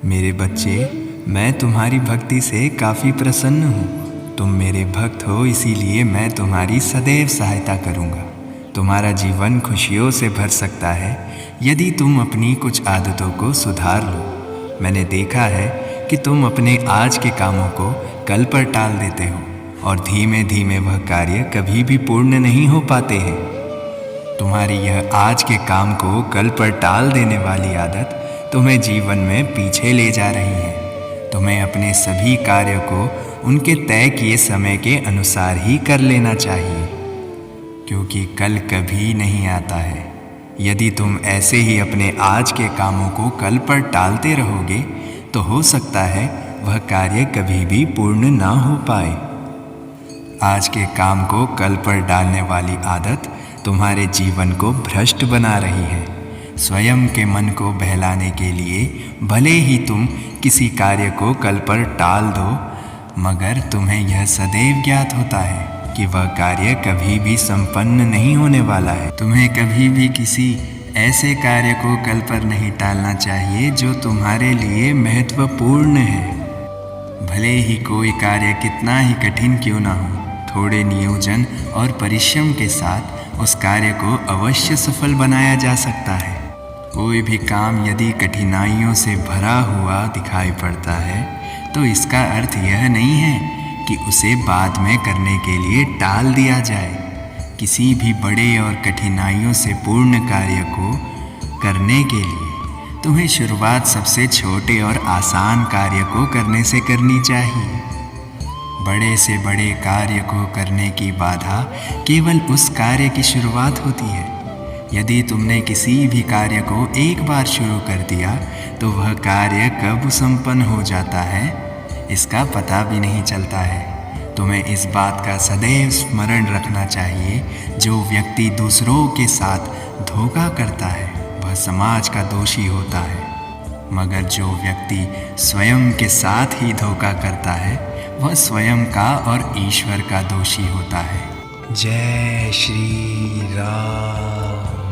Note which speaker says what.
Speaker 1: मेरे बच्चे, मैं तुम्हारी भक्ति से काफ़ी प्रसन्न हूँ। तुम मेरे भक्त हो, इसीलिए मैं तुम्हारी सदैव सहायता करूँगा। तुम्हारा जीवन खुशियों से भर सकता है यदि तुम अपनी कुछ आदतों को सुधार लो। मैंने देखा है कि तुम अपने आज के कामों को कल पर टाल देते हो और धीमे धीमे वह कार्य कभी भी पूर्ण नहीं हो पाते हैं। तुम्हारी यह आज के काम को कल पर टाल देने वाली आदत तुम्हें जीवन में पीछे ले जा रही है। तुम्हें अपने सभी कार्यों को उनके तय किए समय के अनुसार ही कर लेना चाहिए, क्योंकि कल कभी नहीं आता है। यदि तुम ऐसे ही अपने आज के कामों को कल पर टालते रहोगे तो हो सकता है वह कार्य कभी भी पूर्ण ना हो पाए। आज के काम को कल पर डालने वाली आदत तुम्हारे जीवन को भ्रष्ट बना रही है। स्वयं के मन को बहलाने के लिए भले ही तुम किसी कार्य को कल पर टाल दो, मगर तुम्हें यह सदैव ज्ञात होता है कि वह कार्य कभी भी संपन्न नहीं होने वाला है। तुम्हें कभी भी किसी ऐसे कार्य को कल पर नहीं टालना चाहिए जो तुम्हारे लिए महत्वपूर्ण है। भले ही कोई कार्य कितना ही कठिन क्यों ना हो, थोड़े नियोजन और परिश्रम के साथ उस कार्य को अवश्य सफल बनाया जा सकता है। कोई भी काम यदि कठिनाइयों से भरा हुआ दिखाई पड़ता है तो इसका अर्थ यह नहीं है कि उसे बाद में करने के लिए टाल दिया जाए। किसी भी बड़े और कठिनाइयों से पूर्ण कार्य को करने के लिए तुम्हें शुरुआत सबसे छोटे और आसान कार्य को करने से करनी चाहिए। बड़े से बड़े कार्य को करने की बाधा केवल उस कार्य की शुरुआत होती है। यदि तुमने किसी भी कार्य को एक बार शुरू कर दिया तो वह कार्य कब संपन्न हो जाता है इसका पता भी नहीं चलता है। तुम्हें इस बात का सदैव स्मरण रखना चाहिए, जो व्यक्ति दूसरों के साथ धोखा करता है वह समाज का दोषी होता है, मगर जो व्यक्ति स्वयं के साथ ही धोखा करता है वह स्वयं का और ईश्वर का दोषी होता है। जय श्री राम।